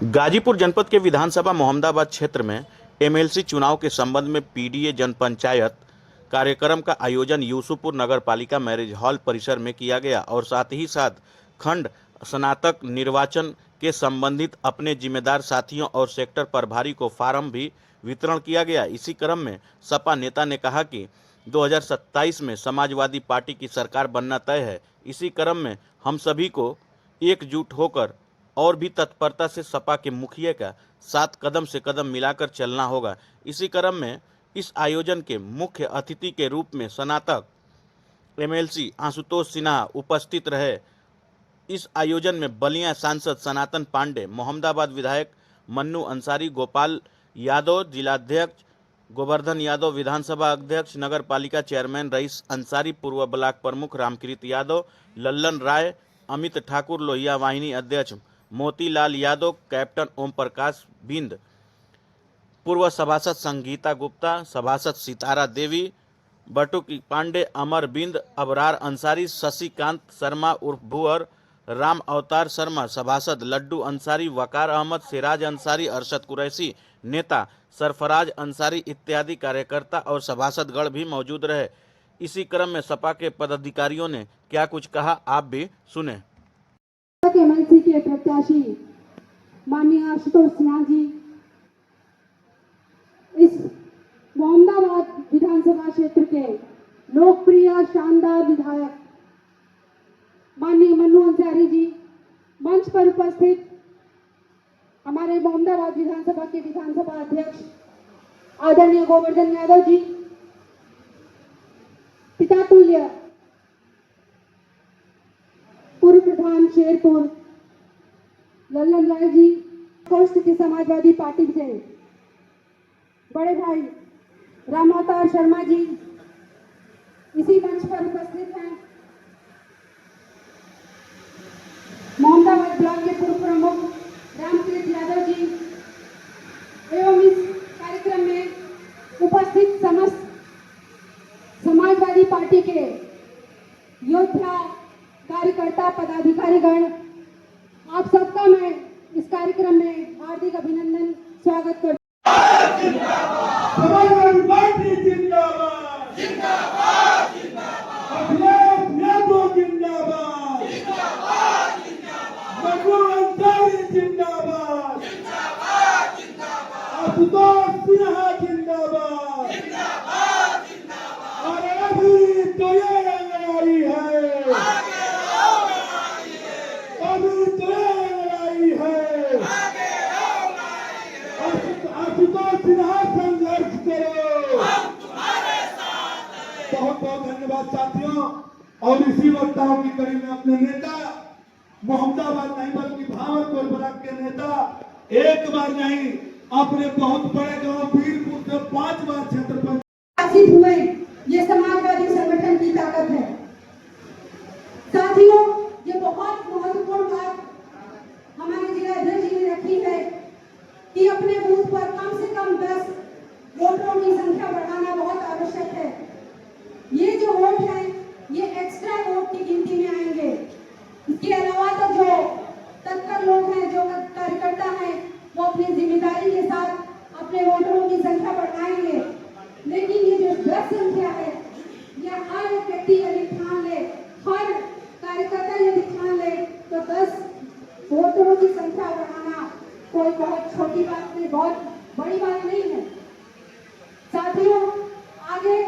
गाजीपुर जनपद के विधानसभा मोहम्मदाबाद क्षेत्र में एमएलसी चुनाव के संबंध में पीडीए जनपंचायत कार्यक्रम का आयोजन यूसुफपुर नगरपालिका मैरिज हॉल परिसर में किया गया और साथ ही साथ खंड स्नातक निर्वाचन के संबंधित अपने जिम्मेदार साथियों और सेक्टर प्रभारी को फार्म भी वितरण किया गया। इसी क्रम में सपा नेता ने कहा कि 2027 में समाजवादी पार्टी की सरकार बनना तय है। इसी क्रम में हम सभी को एकजुट होकर और भी तत्परता से सपा के मुखिया का साथ कदम से कदम मिलाकर चलना होगा। इसी क्रम में इस आयोजन के मुख्य अतिथि के रूप में स्नातक एमएलसी आशुतोष सिन्हा उपस्थित रहे। इस आयोजन में बलिया सांसद सनातन पांडे, मोहम्मदाबाद विधायक मन्नू अंसारी, गोपाल यादव जिलाध्यक्ष, गोवर्धन यादव विधानसभा अध्यक्ष, नगर पालिका चेयरमैन रईस अंसारी, पूर्व ब्लॉक प्रमुख रामकृत यादव, लल्लन राय, अमित ठाकुर, लोहिया वाहिनी अध्यक्ष मोतीलाल यादव, कैप्टन ओम प्रकाश बिंद, पूर्व सभासद संगीता गुप्ता, सभासद सितारा देवी, बटुकी पांडे, अमर बिंद, अबरार अंसारी, शशिकांत शर्मा उर्फ भुअर, राम अवतार शर्मा, सभासद लड्डू अंसारी, वकार अहमद, सिराज अंसारी, अरशद कुरैशी, नेता सरफराज अंसारी इत्यादि कार्यकर्ता और सभासदगण भी मौजूद रहे। इसी क्रम में सपा के पदाधिकारियों ने क्या कुछ कहा, आप भी सुने। एमएलसी के प्रत्याशी माननीय आशुतोष सिन्हा जी इस मोहम्मदाबाद विधानसभा क्षेत्र के लोकप्रिय शानदार विधायक माननीय मन्नू अंसारी जी, मंच पर उपस्थित हमारे मोहम्मदाबाद विधानसभा के विधानसभा अध्यक्ष आदरणीय गोवर्धन यादव जी, पिता तुल्य पूर्व प्रधान शेरपुर लल्लन राय जी, कोष्ठ की समाजवादी पार्टी से बड़े भाई राम अवतार शर्मा जी इसी मंच पर उपस्थित हैं। मोहम्मदाबाद ब्लॉक के पूर्व प्रमुख रामकृत यादव जी एवं इस कार्यक्रम में उपस्थित समस्त समाजवादी पार्टी के योद्धा, कार्यकर्ता, पदाधिकारीगण, आप सबका मैं इस कार्यक्रम में हार्दिक अभिनंदन स्वागत करता बहुत बहुत धन्यवाद साथियों। और इसी वक्ताओं की कड़ी में अपने नेता मोहम्मदाबाद नहीं बल्कि भावरपुर ब्लॉक के नेता एक बार नहीं अपने बहुत बड़े गांव वीरपुर से 5 बार क्षेत्र पर हुए। ये समाजवादी संगठन की ताकत है साथियों। ये बहुत महत्वपूर्ण बात हमारे जिला अध्यक्ष जी ने रखी है कि अपने बूथ पर कम से कम 10 वोटरों की संख्या बढ़ाना बहुत आवश्यक है। ये जो वोट है ये एक्स्ट्रा वोट की गिनती में आएंगे। इसके अलावा तो जो तत्पर लोग हैं, जो कार्यकर्ता हैं, वो अपनी जिम्मेदारी के साथ अपने वोटरों की संख्या बढ़ाएंगे। लेकिन ये जो 10 संख्या है, ये हर व्यक्ति यदि ठान ले, हर कार्यकर्ता यदि ठान ले तो 10 वोटरों की संख्या बढ़ाना कोई बहुत छोटी बात नहीं, बहुत बड़ी बात नहीं है। साथियों, आगे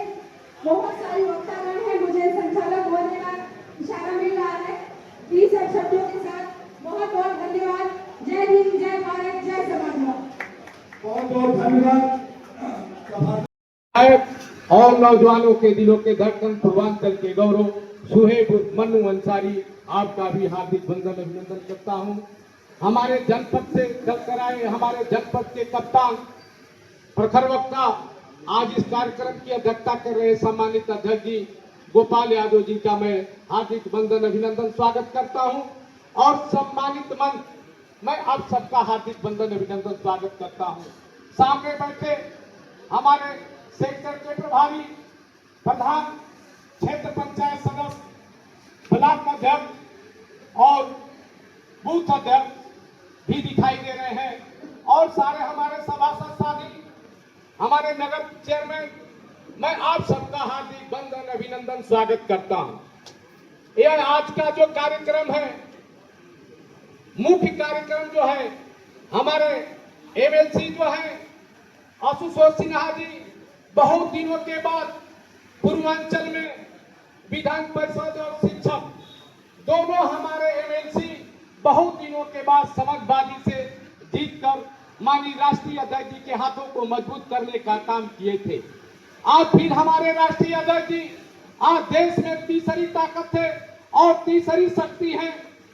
बहुत सारी वक्तागण है, मुझे संचालक महोदय का इशारा मिल रहा है। 20 शब्दों के साथ बहुत बहुत धन्यवाद। जय हिंद, जय भारत, जय समाजवाद। बहुत बहुत धन्यवाद। और नौजवानों के दिलों के धड़कन, पूर्वांचल के गौरव सुहेब मन्नू अंसारी, आपका भी हार्दिक वंदन अभिनंदन करता हूं। हमारे जनपद से चलकर आए हमारे जनपद के कप्तान प्रखर वक्ता, आज इस कार्यक्रम की अध्यक्षता कर रहे सम्मानित अध्यक्ष जी गोपाल यादव जी का मैं हार्दिक वंदन अभिनंदन स्वागत करता हूं। और सम्मानित मंच, मैं आप सबका हार्दिक वंदन अभिनंदन स्वागत करता हूं। सामने बैठे हमारे सेक्टर के प्रभारी, प्रधान, क्षेत्र पंचायत सदस्य, ब्लॉक अध्यक्ष और बूथ अध्यक्ष भी दिखाई दे रहे हैं। और सारे हमारे सभासद साथी, हमारे नगर चेयरमैन, मैं आप सबका हार्दिक वंदन अभिनंदन स्वागत करता हूं। यह आज का जो कार्यक्रम है, मुख्य कार्यक्रम जो है, हमारे एमएलसी जो है आशुतोष सिन्हा जी बहुत दिनों के बाद पूर्वांचल में विधान परिषद और शिक्षक दोनों हमारे एमएलसी बहुत दिनों के बाद समाजवादी से जीतकर माननीय राष्ट्रीय अध्यक्ष जी के हाथों को मजबूत करने का काम किए थे। आज फिर हमारे राष्ट्रीय अध्यक्ष जी आज देश में तीसरी ताकत है और तीसरी शक्ति है,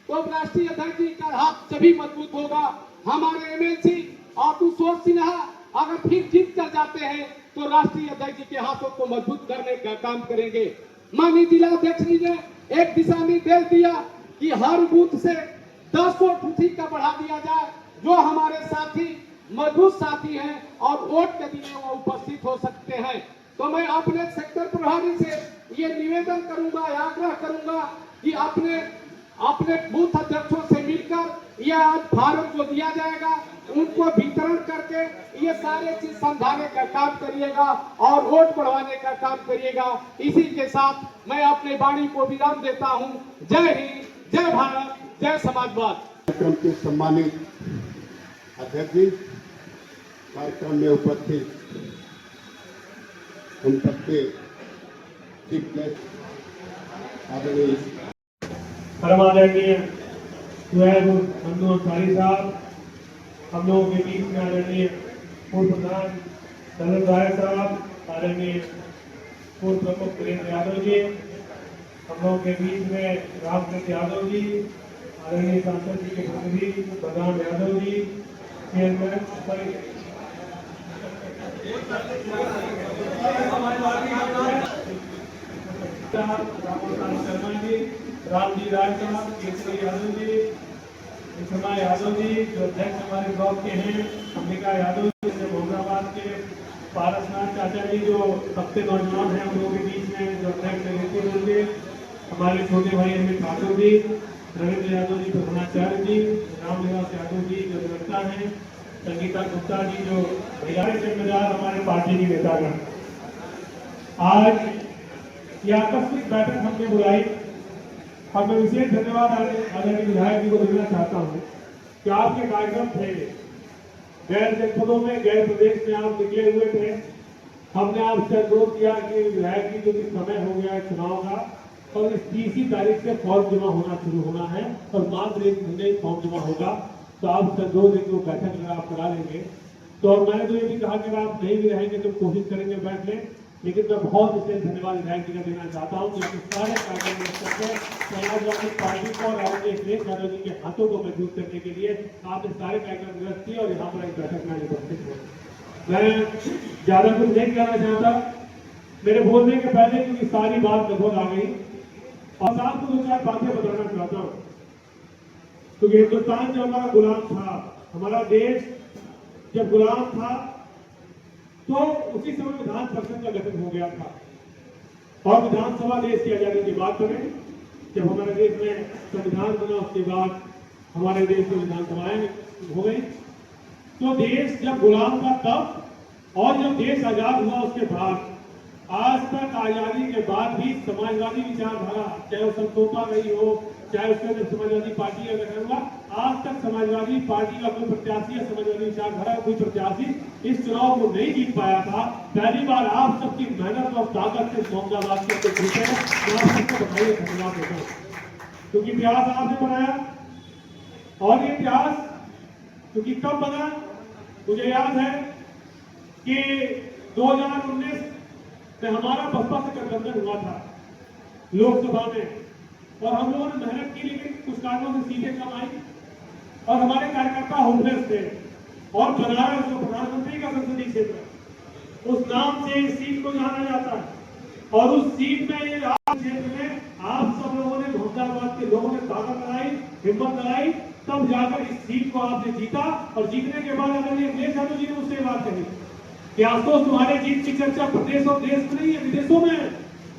तो राष्ट्रीय अध्यक्ष जी का हाथ जभी मजबूत होगा। हमारे एमएलसी आशुतोष सिन्हा अगर फिर जीत कर जाते हैं तो राष्ट्रीय अध्यक्ष जी के हाथों को मजबूत करने का काम करेंगे। माननीय जिला अध्यक्ष जी ने एक दिशा निर्देश दिया कि हर बूथ से 10 सीट का बढ़ा दिया जाए, जो हमारे साथी मजबूत साथी हैं और वोट के दिन वो उपस्थित हो सकते हैं। तो मैं अपने सेक्टर प्रभारी से ये निवेदन करूंगा, आग्रह करूंगा कि अपने बूथ अध्यक्षों से मिलकर यह आज फार्म जो दिया जाएगा उनको वितरण करके ये सारे चीज समझाने का काम करिएगा और वोट बढ़वाने का काम करिएगा। इसी के साथ मैं अपने वाणी को विराम देता हूं। जय हिंद, जय भारत, जय समाजवाद। कार्यक्रम के सम्मानित अध्यक्ष जी, कार्यक्रम में उपस्थित हम सबके चीफ गेस्ट आदरणीय परम आदरणीय मन्नू अंसारी साहब, हम लोगों के बीच में आदरणीय पूर्व प्रधान दलन राय साहब, आदरणीय पूर्व प्रमुख वीरेंद्र यादव जी, हम लोगों के बीच में रामचंद्र यादव जी, आदरणीय सांसद जी के प्रतिनिधि बलराम यादव जी, चेयरमैन शर्मा जी, रामजी राय साहब, केसरी यादव जी, विश्वनाथ यादव जी जो अध्यक्ष हमारे ब्लॉक के हैं, अंबिका यादव जी मोहम्मदाबाद के, पारसनाथ चाचा जी जो सबसे नौजवान हैं हम लोगों के बीच में जो अध्यक्ष रहते होंगे, हमारे छोटे भाई अमित ठाकुर जी, रविंद्र यादव जी प्रधानाचार्य जी, रामनिवास यादव जी जो निरंता हैं, संगीता गुप्ता जी जो बिहार जिम्मेदार हमारे पार्टी की नेतागण। आज यह आकस्मिक बैठक हमने बुलाई और मैं विशेष धन्यवाद आदरणीय विधायक जी को देना चाहता हूं कि आपके कार्यक्रम थे, गैर जनपदों में, गैर प्रदेश में आप निकले हुए थे। हमने आपसे अनुरोध किया कि विधायक जी जो समय हो गया है चुनाव का और इस 30 तारीख से फॉर्म जमा होना शुरू होना है और मात्र 1 महीने फॉर्म जमा होगा, तो आप संजोग एक बैठक अगर आप करा लेंगे तो। और मैंने तो ये भी कहा कि अगर आप नहीं भी रहेंगे तो कोशिश करेंगे बैठ लें, लेकिन मैं बहुत विशेष धन्यवाद विधायक जी का देना चाहता हूँ कि सारे कार्यक्रम समाजवादी पार्टी को और आदरणीय अखिलेश यादव जी के हाथों को मजबूत करने के लिए आपने सारे कार्यक्रम व्यवस्थित किए और यहाँ पर एक बैठक में उपस्थित हुए। मैं ज्यादा कुछ नहीं कहना चाहता मेरे बोलने के पहले, क्योंकि सारी बात लगभग आ गई और आपको 2-4 बातें बताना चाहता हूँ। क्योंकि हिंदुस्तान जब हमारा गुलाम था, हमारा देश जब गुलाम था, तो उसी समय विधान परिषद का गठन हो गया था और विधानसभा देश की आजादी की बात करें, जब हमारे देश में संविधान बना उसके बाद हमारे देश में विधानसभाएं हो गई। तो देश जब गुलाम था तब और जब देश आजाद हुआ उसके बाद, आज तक आजादी के बाद भी समाजवादी विचारधारा, चाहे वो समझौता रही हो, चाहे उसके अंदर समाजवादी पार्टी का गठन हुआ, आज तक समाजवादी पार्टी का कोई प्रत्याशी या समाजवादी विचारधारा का कोई प्रत्याशी इस चुनाव को नहीं जीत पाया था। पहली बार आप सबकी मेहनत और ताकत से मोहम्मदाबाद के जीते हैं, तो आप सबको बताइए, धन्यवाद देता हूँ। क्योंकि इतिहास आपने बनाया और ये इतिहास क्योंकि कब बना मुझे याद है कि 2019 में हमारा बसपा से गठबंधन हुआ था लोकसभा में और हम लोगों ने मेहनत की, लेकिन कुछ कारणों से सीटें कम आई और हमारे कार्यकर्ता होमलेस थे और बनारस जो प्रधानमंत्री का संसदीय क्षेत्र उस नाम से इस सीट को जाना जाता है और उस सीट में ये क्षेत्र में आप सब लोगों ने, मोहम्मदाबाद के लोगों ने ताकत लगाई, हिम्मत लगाई, तब जाकर इस सीट को आपने जीता। और जीतने के बाद आदरणीय अखिलेश यादव जी ने उससे बात कही कि आशुतोष तुम्हारे जीत की चर्चा प्रदेश और देश में नहीं है, विदेशों में है।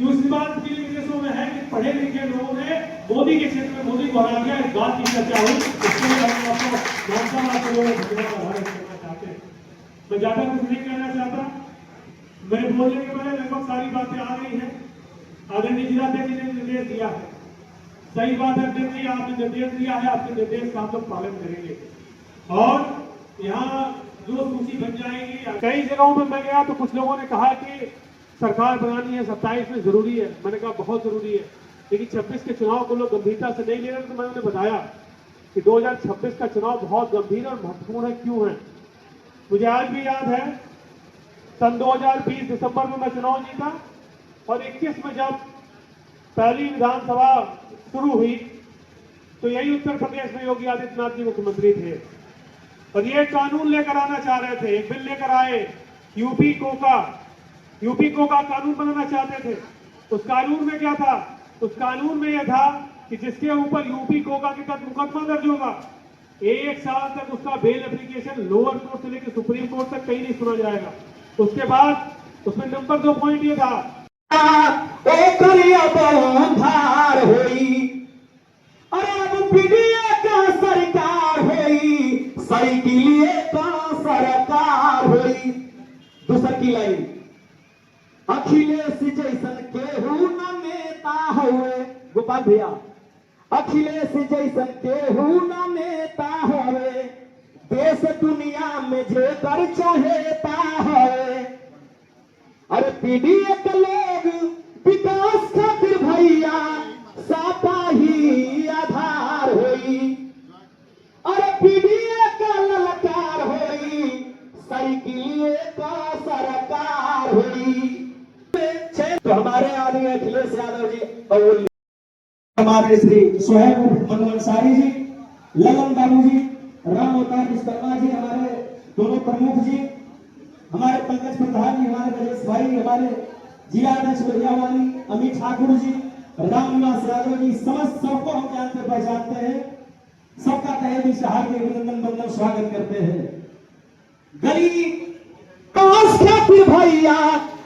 उस बात के लिए विदेशों में है कि पढ़े लिखे लोगों ने मोदी के क्षेत्र में मोदी को हरा दिया, इस बात की चर्चा हुई। इसके लिए हम आपको धन्यवाद चाहते हैं। मैं ज्यादा कुछ नहीं कहना चाहता, मेरे बोलने के पहले लगभग सारी बातें आ गई हैं। आदरणीय जिलाध्यक्ष ने निर्देश दिया है, सही बात है अध्यक्ष जी, आपने निर्देश दिया है, आपके निर्देश का हम लोग पालन करेंगे और यहाँ जो सूची बन जाएगी। कई जगहों में मैं गया तो कुछ लोगों ने कहा कि सरकार बनानी है 27 में जरूरी है, मैंने कहा बहुत जरूरी है, लेकिन 26 के चुनाव को लोग गंभीरता से नहीं ले रहे। तो मैंने उन्हें बताया कि 2026 का चुनाव बहुत गंभीर और महत्वपूर्ण है। क्यों है? मुझे आज भी याद है, सन 2020 दिसंबर में मैं चुनाव जीता और 21 में जब पहली विधानसभा शुरू हुई तो यही उत्तर प्रदेश में योगी आदित्यनाथ जी मुख्यमंत्री थे और ये कानून लेकर आना चाह रहे थे, एक बिल लेकर आए, यूपी कोका कानून बनाना चाहते थे। उस कानून में क्या था? उस कानून में यह था कि जिसके ऊपर यूपी कोका के तहत मुकदमा दर्ज होगा, 1 साल तक उसका बेल एप्लीकेशन लोअर कोर्ट से लेकर सुप्रीम कोर्ट तक कहीं नहीं सुना जाएगा। उसके बाद उसमें नंबर 2 पॉइंट ये था, अरे अब पीडीए का सरकार हुई, साइकिलिए का सरकार हुई। दूसर की लाइन, अखिलेश जैसन केहू न नेता हुए, गोपाल भैया, अखिलेश जैसन केहू न नेता हुए, देश दुनिया में जेकर चाहेता है। अरे पीडीए के लोग विकास खातिर भैया सापा ही आधार होई, अरे पीडीए का ललकार होई, साइकिलिए का सरकार होई। तो हमारे आदरणीय अखिलेश यादव जी और हमारे श्री सोहेब मनु अंसारी जी, ललन बाबू जी, राम अवतार विश्वकर्मा जी, हमारे दोनों प्रमुख जी, हमारे पंकज प्रधान जी, हमारे राजेश भाई, हमारे जिलाध्यक्ष भैयावानी अमित ठाकुर जी, रामनिवास यादव जी, समस्त सबको हम जानते पहचानते हैं, सबका तहे दिल से हार्दिक अभिनंदन वंदन स्वागत करते हैं। गरीब खातिर भैया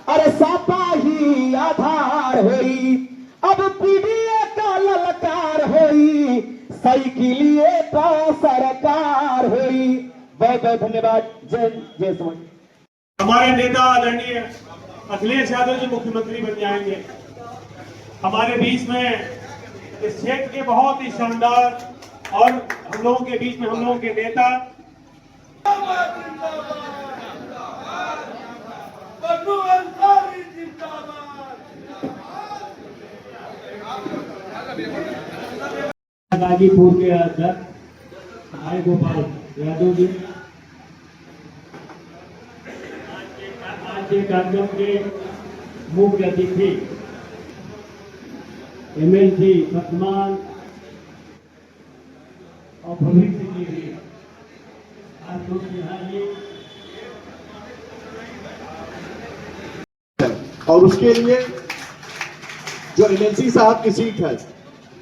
अरे सापा ही आधार होई, अब पीडीए का ललकार होई, साइकिलिए का सरकार होई। बहुत बहुत धन्यवाद। जय जय समझ। हमारे नेता आदरणीय अखिलेश यादव जी मुख्यमंत्री बन जाएंगे। हमारे बीच में इस क्षेत्र के बहुत ही शानदार और हम लोगों के बीच में हम लोगों के नेता गाजीपुर के अध्यक्ष भाई गोपाल यादव जी, आज के कार्यक्रम के मुख्य अतिथि एमएलसी वर्तमान और भविष्य के लिए आज लोग यहाँ ये और उसके लिए जो एमएलसी साहब की सीट है,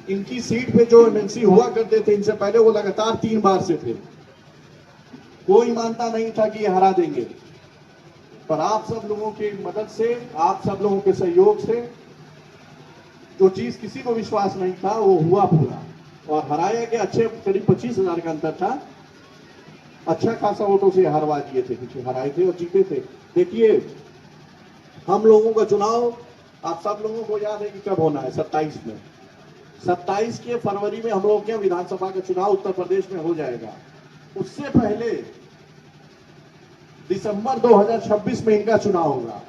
इनकी सीट पे जो एमएलसी हुआ करते थे इनसे पहले, वो लगातार 3 बार से थे। कोई मानता नहीं था कि ये हरा देंगे, पर आप सब लोगों की मदद से, आप सब लोगों के सहयोग से जो चीज किसी को विश्वास नहीं था वो हुआ पूरा और हराया गया। अच्छे करीब 25,000 का अंतर था, अच्छा खासा वोटों से हरवा दिए थे, कुछ हराए थे और जीते थे। देखिए, हम लोगों का चुनाव आप सब लोगों को याद है कि कब होना है, 27 में। 27 के फरवरी में हम लोगों के विधानसभा का चुनाव उत्तर प्रदेश में हो जाएगा। उससे पहले दिसंबर 2026 में इनका चुनाव होगा।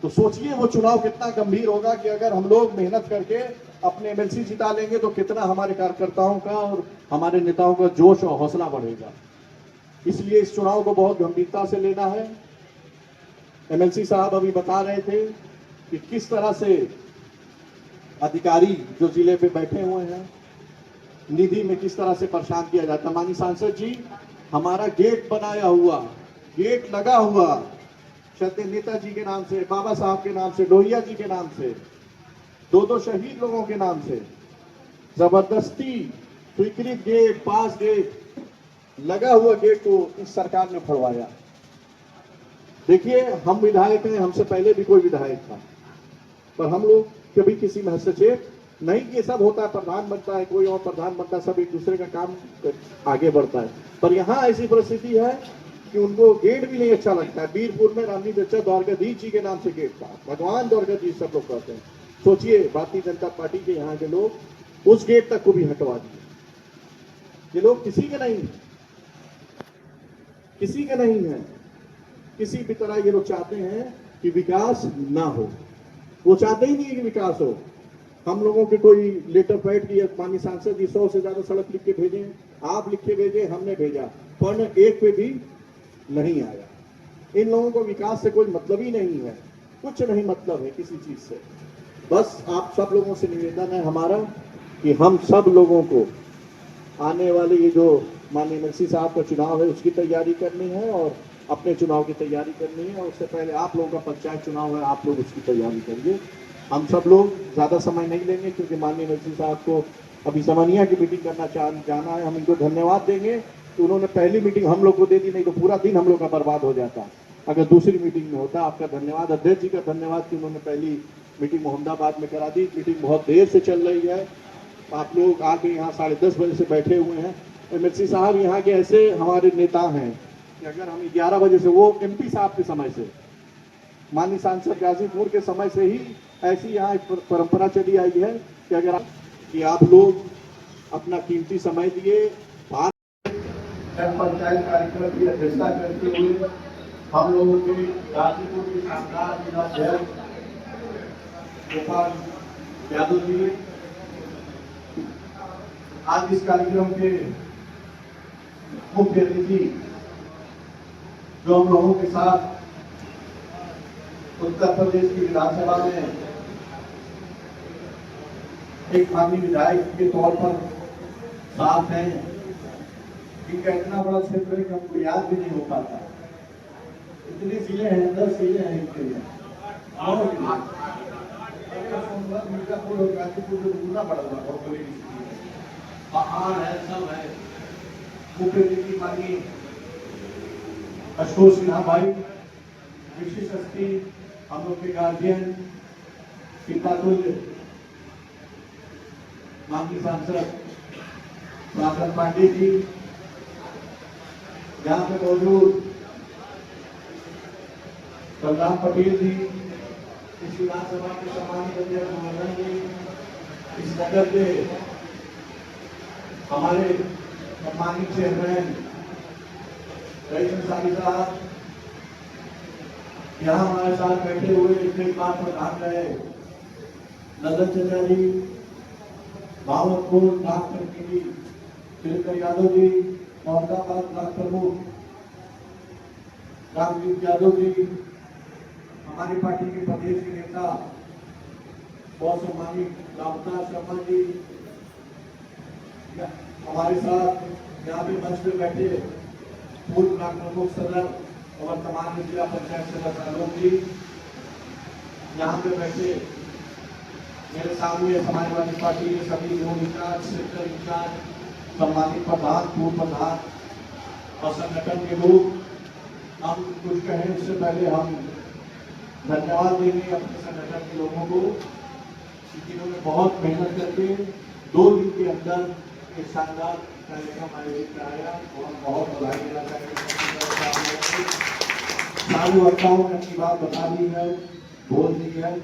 तो सोचिए वो चुनाव कितना गंभीर होगा कि अगर हम लोग मेहनत करके अपने एमएलसी जिता लेंगे तो कितना हमारे कार्यकर्ताओं का और हमारे नेताओं का जोश और हौसला बढ़ेगा। इसलिए इस चुनाव को बहुत गंभीरता से लेना है। एमएलसी साहब अभी बता रहे थे कि किस तरह से अधिकारी जो जिले पे बैठे हुए हैं, निधि में किस तरह से परेशान किया जाता। माननीय सांसद जी, हमारा गेट बनाया हुआ, गेट लगा हुआ श्रद्धेय नेताजी के नाम से, बाबा साहब के नाम से, लोहिया जी के नाम से, 2 शहीद लोगों के नाम से, जबरदस्ती स्वीकृत गेट, पास गेट लगा हुआ गेट को इस सरकार ने फड़वाया। देखिए, हम विधायक हैं, हमसे पहले भी कोई विधायक था, पर हम लोग कभी किसी में हस्तक्षेप नहीं कि सब होता है, प्रधान बनता है, कोई और प्रधान बनता है, सब एक दूसरे का काम आगे बढ़ता है। पर यहाँ ऐसी परिस्थिति है कि उनको गेट भी नहीं अच्छा लगता है। बीरपुर में रानी चचा द्वारकाधीश जी के नाम से गेट था, भगवान द्वारकाधीश सब लोग कहते हैं। सोचिए भारतीय जनता पार्टी के यहाँ के लोग उस गेट तक को भी हटवा दिए। ये लोग किसी के नहीं है, किसी के नहीं है। किसी भी तरह ये लोग चाहते हैं कि विकास ना हो, वो चाहते ही नहीं है कि विकास हो। हम लोगों के कोई लेटर पैड की माननीय सांसद जी 100 से ज्यादा सड़क लिख के भेजे, आप लिख के भेजे, हमने भेजा, पर एक पे भी नहीं आया। इन लोगों को विकास से कोई मतलब ही नहीं है, कुछ नहीं मतलब है किसी चीज से। बस आप सब लोगों से निवेदन है हमारा कि हम सब लोगों को आने वाले ये जो माननीय एमएलसी साहब का चुनाव है उसकी तैयारी करनी है और अपने चुनाव की तैयारी करनी है। उससे पहले आप लोगों का पंचायत चुनाव है, आप लोग उसकी तैयारी करिए। हम सब लोग ज्यादा समय नहीं लेंगे क्योंकि माननीय एमएलसी साहब को अभी समन्वय की मीटिंग करना जाना है। हम इनको धन्यवाद देंगे कि उन्होंने पहली मीटिंग हम लोग को दे दी, नहीं तो पूरा दिन हम लोग का बर्बाद हो जाता अगर दूसरी मीटिंग में होता। आपका धन्यवाद, अध्यक्ष जी का धन्यवाद कि उन्होंने पहली मीटिंग मोहम्मदाबाद में करा दी। मीटिंग बहुत देर से चल रही है, आप लोग आके यहाँ 10:30 बजे से बैठे हुए हैं। एमएलसी साहब यहाँ के ऐसे हमारे नेता हैं कि अगर हम 11 बजे से, वो एमपी साहब के समय से, माननीय सांसद गाजीपुर के समय से ही ऐसी यहाँ एक परंपरा चली आई है कि अगर आप लोग अपना कीमती समय दिए। पंचायत कार्यक्रम की अध्यक्षता करते हुए हम लोगों के गाजीपुर के शानदार जिलाध्यक्ष गोपाल यादव जी आज इस कार्यक्रम के मुख्य अतिथि जो हम लोगों के साथ उत्तर प्रदेश की विधानसभा में एक माननीय विधायक के तौर पर साथ हैं। इनका इतना बड़ा क्षेत्र है कि हमको याद भी नहीं हो पाता, इतनी जिले हैं, 10 जिले हैं इनके लिए। मिर्जापुर और गाजीपुर में दूसरा पड़ा हुआ बहुत बड़ी पहाड़ है, सब है। मुख्य अतिथि माननीय अशोक सिन्हा भाई, विशिष्ट हस्ती, हम लोग के गार्जियन पितातुल्य माननीय सांसद राघव पांडे जी, यहाँ पे मौजूद प्रधान पटेल जी, इस विधानसभा के सम्मानित अध्यक्ष महोदय जी, इस नगर के हमारे सम्मानित चेयरमैन रईस अंसारी साहब, यहाँ हमारे साथ बैठे हुए इतने बात प्रधान रहे नदन चचा जी, भावनपुर डॉक्टर जी, तिलकर यादव जी, मोहम्मदाबाद ब्लॉक प्रमुख रामजीत यादव जी, हमारी पार्टी के प्रदेश के नेता बहुत सम्मानित रामदास शर्मा जी, हमारे साथ यहाँ पे मंच पे बैठे पूर्व ब्लॉक प्रमुख सदर और वर्तमान जिला पंचायत सदस्य आलोक जी, यहाँ पे बैठे मेरे सामने समाजवादी पार्टी के सभी जोन इंचार्ज, सेक्टर इंचार्ज, सम्मानित प्रधान, पूर्व प्रधान और संगठन के लोग। हम कुछ कहें उससे पहले हम धन्यवाद देंगे अपने संगठन के लोगों को, जिन्होंने बहुत मेहनत करके 2 दिन के अंदर एक शानदार कार्यक्रम आयोजित कराया और हम बहुत बधाई देना चाहेंगे। सारे वक्ताओं ने अपनी बात बता दी है, बोल दी है,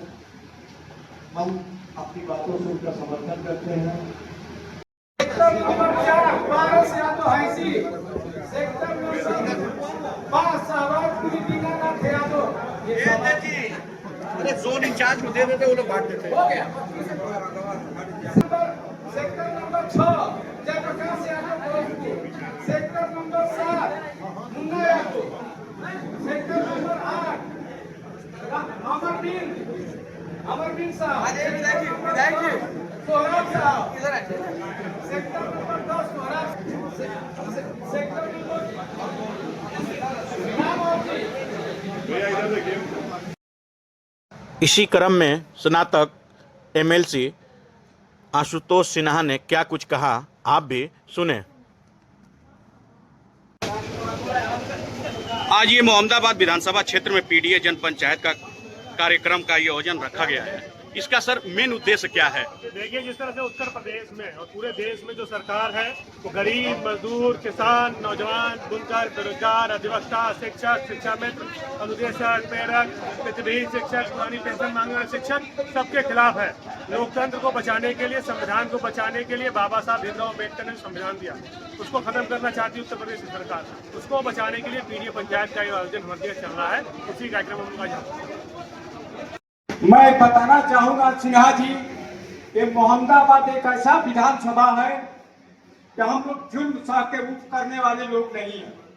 हम अपनी बातों से उनका समर्थन करते हैं। सेक्टर नंबर 4 12 से यादव हैसी, सेक्टर नंबर 5 सहवागपुरी दीनानाथ यादव, ये अरे जोन इंचार्ज को दे देते, वो लोग बांट देते। हो गया। Sector number 6 Jayprakash Yadav Gorakhpur, sector number 7 Munna Yadav, sector number 8 Amardeen साहब, सोहराब साहब, sector number 10 Sohrab, sector number इसी क्रम में स्नातक एमएलसी आशुतोष सिन्हा ने क्या कुछ कहा, आप भी सुने। आज ये मोहम्मदाबाद विधानसभा क्षेत्र में पीडीए जन पंचायत का कार्यक्रम का आयोजन रखा गया है। इसका सर मेन उद्देश्य क्या है? देखिए, जिस तरह से उत्तर प्रदेश में और पूरे देश में जो सरकार है वो गरीब, मजदूर, किसान, नौजवान, बुनकर, बेरोजगार, अधिवक्ता, शिक्षक, शिक्षा मित्र, अनुदेशक, प्रेरक, प्रतिष्ठित शिक्षक, पुरानी पेंशन मांगने वाले शिक्षक सबके खिलाफ है। लोकतंत्र को बचाने के लिए, संविधान को बचाने के लिए बाबा साहब भीमराव अम्बेडकर ने संविधान दिया, उसको खत्म करना चाहती है उत्तर प्रदेश की सरकार। उसको बचाने के लिए पीडीए पंचायत का आयोजन हमारे देश चल रहा है, उसी कार्यक्रम में हम आज मैं बताना चाहूंगा सिन्हा जी कि मोहम्मदाबाद एक ऐसा विधानसभा है कि हम लोग जुल्म सह के रुख करने वाले लोग नहीं हैं।